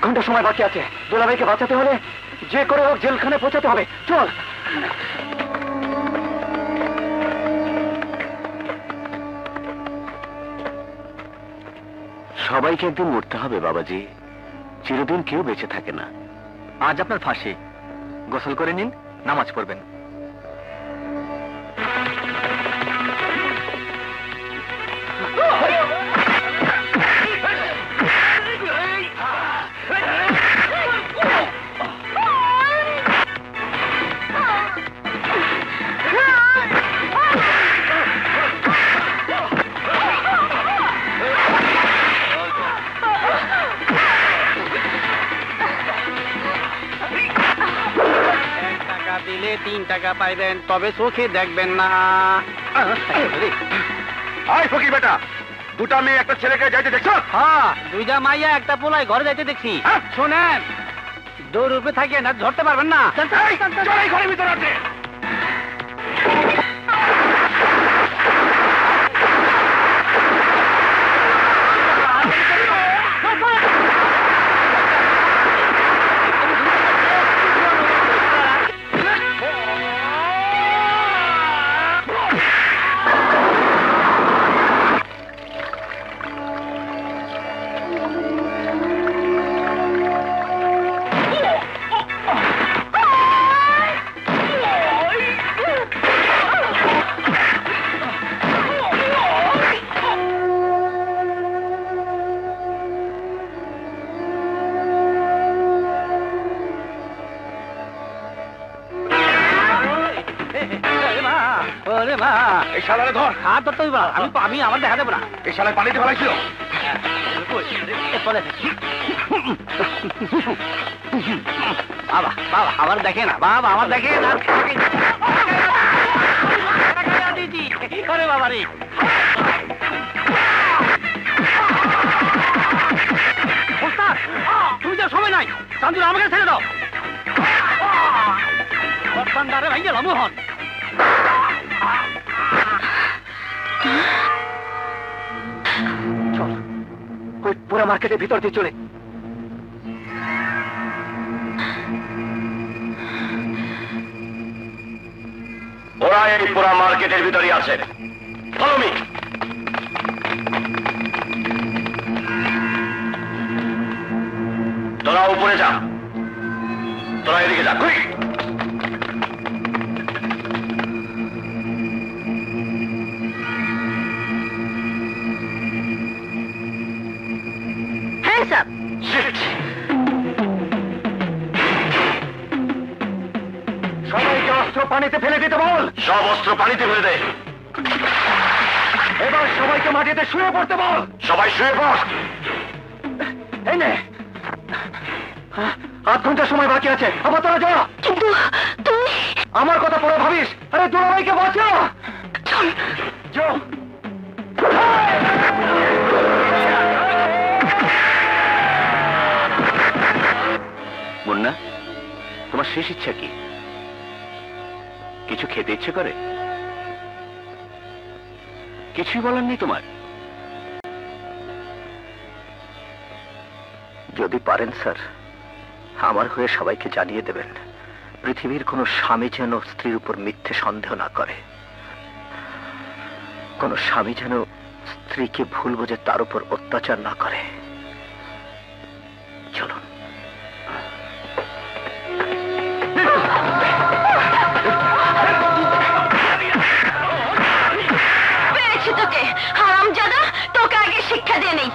ঘন্টা সময় বাকি আছে। দুলাভাইকে বাঁচাতে হলে যে করে হোক জেলখানে পৌঁছাতে হবে। চল। সবাইকে একদিন মরতে হবে বাবাজি, চিরদিন কেউ বেঁচে থাকে না। আজ আপনার ফাঁসি, গোসল করে নিন, নামাজ পড়বেন। দিলে 3 টাকা পাইবেন, তবে চোখে দেখবেন না। আয় ফকির বেটা, দুটা মেয়ে একটা ছেলেকে যাইতে দেখছো? হ্যাঁ, দুইটা মাইয়া একটা পোলাই ঘরে যাইতে দেখছি। শোনেন, দৌড় উপরে থাকে না, ধরতে পারবেন না। ঘরের ভিতরে আছে। আমি আমার দেখা দেবো না। এই শালায় পানিতে ফেলাইছিল। বাবা বাবা আমার দেখে না, বাবা আমার দেখে না। বাবা রে, তুমি যা সময় নাই, চান্দুর আমাকে ছেড়ে দাও। ভাই গেলাম মোহন। চল, ওই পুরা মার্কেটের ভিতর দিয়ে চলে। ওরা এই পুরা মার্কেটের ভিতরই আছে। Follow me. তোরা উপরে যা, তোরা এদিকে যা। কুইক। সবাইকে অস্ত্র পানিতে ফেলে দিতে বল। সব অস্ত্র পানিতে ফেলে দে। এবার সবাইকে মাটিতে শুয়ে পড়তে বল। সবাই শুয়ে পড়। এই নে, 8 ঘন্টা সময় বাকি আছে। আবার তোরা যা। কিন্তু তুই আমার কথা পরে ভাবিস। আরে দুলাভাইকে বাঁচা। চল। মুন্না, তোমার শেষ ইচ্ছা কি? কিছু খেতে ইচ্ছে করে? কিছুই বলার নেই তোমার? যদি পারেন স্যার, আমার হয়ে সবাইকে জানিয়ে দেবেন, পৃথিবীর কোন স্বামী যেন স্ত্রীর উপর মিথ্যে সন্দেহ না করে। কোন স্বামী যেন স্ত্রীকে ভুল বুঝে তার উপর অত্যাচার না করে। চলুন। পেরেছি তোকে, হারামজাদা। তোকে আগে শিক্ষা দিয়ে নেই।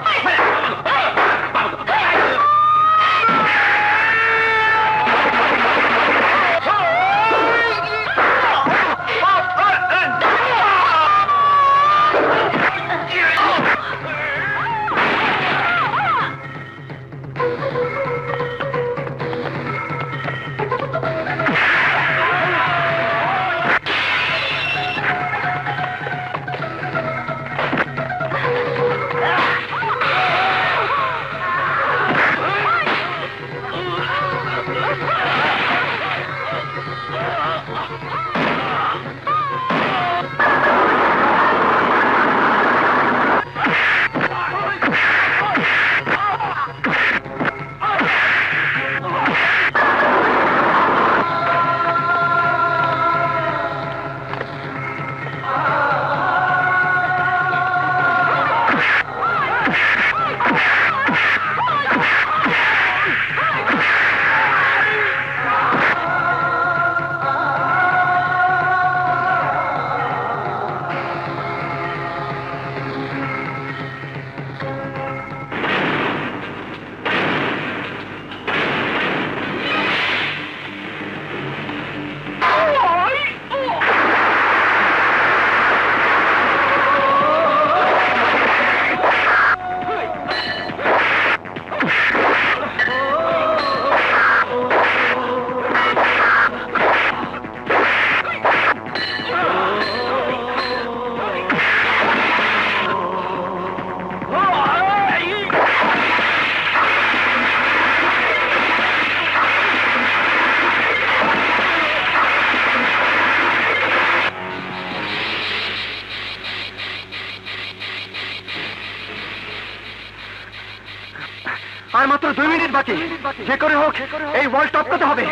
বাকি, যে করে হোক এই ওয়াল টপকাতে হবে।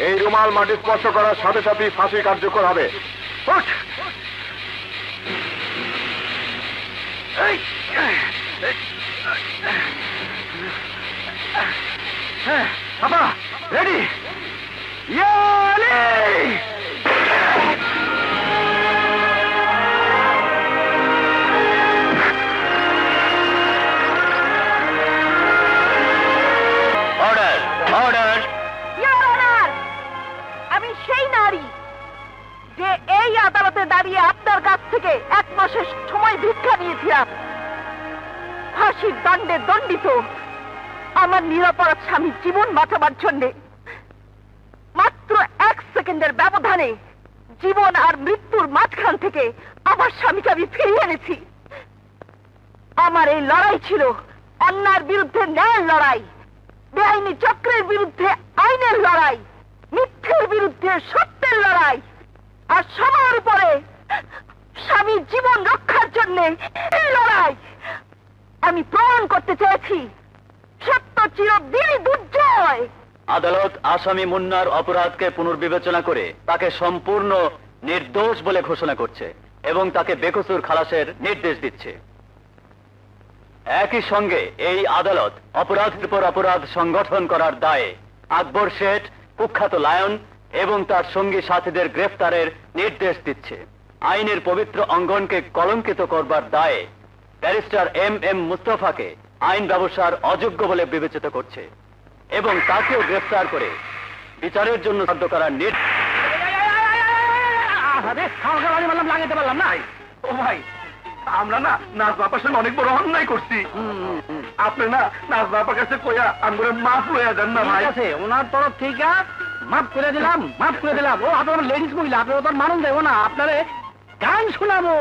এই রুমাল মাটি স্পর্শ করার সাথে সাথে ফাঁসি কার্যকর হবে। ওঠ! এই! হ্যাঁ, আপা রেডি। Order, order. আমি সেই নারী যে এই আদালতে দাঁড়িয়ে আপনার কাছ থেকে 1 মাসের সময় ভিক্ষা নিয়েছিলাম। ফাঁসির দণ্ডে দণ্ডিত আমার নিরপরাধ স্বামীর জীবন বাঁচাবার জন্যে মাত্র 1 সেকেন্ডের ব্যবধানে জীবন আর মৃত্যুর মাঝখান থেকে আমার স্বামীকে আমি ফিরিয়ে এনেছি। আমার এই লড়াই ছিল অন্যায়ের বিরুদ্ধে ন্যায়ের লড়াই, বেআইনি চক্রের বিরুদ্ধে আইনের লড়াই, মিথ্যের বিরুদ্ধে সত্যের লড়াই, আর সবার উপরে স্বামীর জীবন রক্ষার জন্য এই লড়াই। আমি প্রমাণ করতে চেয়েছি সত্য চিরদিনই দুর্জয়। আদালত আসামি মুন্নার অপরাধকে পুনর্বিবেচনা করে তাকে সম্পূর্ণ নির্দোষ বলে ঘোষণা করছে এবং তাকে বেকসুর খালাসের নির্দেশ দিচ্ছে। একই সঙ্গে এই আদালত অপরাধের পর অপরাধ সংগঠন করার দায়ে আকবর শেঠ, কুখ্যাত লায়ন এবং তার সঙ্গী সাথীদের গ্রেফতারের নির্দেশ দিচ্ছে। আইনের পবিত্র অঙ্গনকে কলঙ্কিত করবার দায়ে ব্যারিস্টার এম মুস্তফাকে আইন ব্যবসার অযোগ্য বলে বিবেচিত করছে এবং তাকেও গ্রেফতার করে বিচারের জন্য বাধ্য করার নির্দেশ। লাগাইতে পারলাম না। ও ভাই, আমরা না নাজ বাপার সঙ্গে অনেক বড় অন্যায় করছি। আপনি না নাজ বাপার কাছে কইয়া আমরা মাফ লইয়া দেন না ভাই। ঠিক আছে, ওনার তরফ থেকে মাফ করে দিলাম, মাফ করে দিলাম। ও আপনার লেডিস মহিলা, আপনার তো মানুষ দেবো না, আপনারে গান শোনাবো।